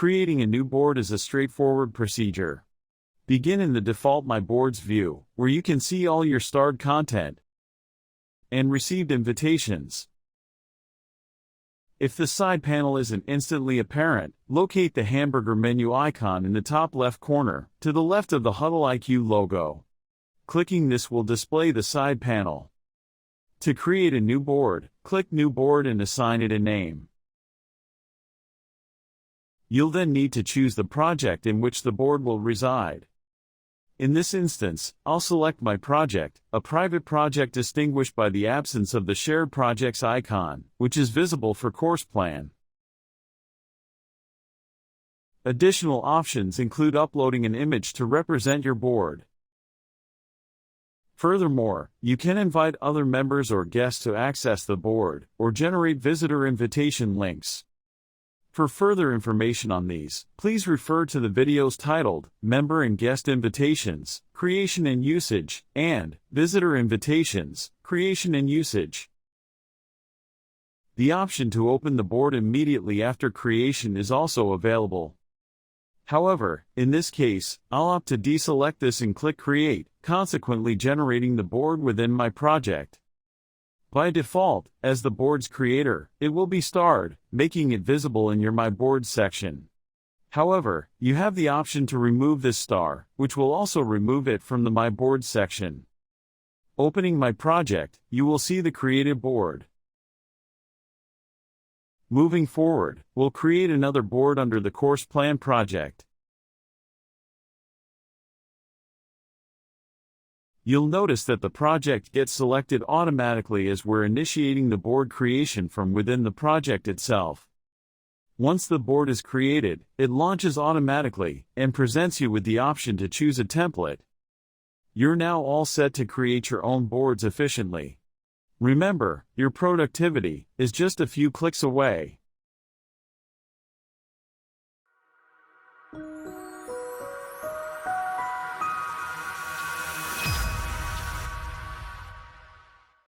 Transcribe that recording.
Creating a new board is a straightforward procedure. Begin in the default My Boards view, where you can see all your starred content and received invitations. If the side panel isn't instantly apparent, locate the hamburger menu icon in the top left corner, to the left of the HuddleIQ logo. Clicking this will display the side panel. To create a new board, click New Board and assign it a name. You'll then need to choose the project in which the board will reside. In this instance, I'll select My Project, a private project distinguished by the absence of the Shared Projects icon, which is visible for Course Plan. Additional options include uploading an image to represent your board. Furthermore, you can invite other members or guests to access the board, or generate visitor invitation links. For further information on these, please refer to the videos titled Member and Guest Invitations, Creation and Usage, and Visitor Invitations, Creation and Usage. The option to open the board immediately after creation is also available. However, in this case, I'll opt to deselect this and click Create, consequently generating the board within my project. By default, as the board's creator, it will be starred, making it visible in your My Boards section. However, you have the option to remove this star, which will also remove it from the My Boards section. Opening My Project, you will see the created board. Moving forward, we'll create another board under the Course Plan project. You'll notice that the project gets selected automatically as we're initiating the board creation from within the project itself. Once the board is created, it launches automatically and presents you with the option to choose a template. You're now all set to create your own boards efficiently. Remember, your productivity is just a few clicks away.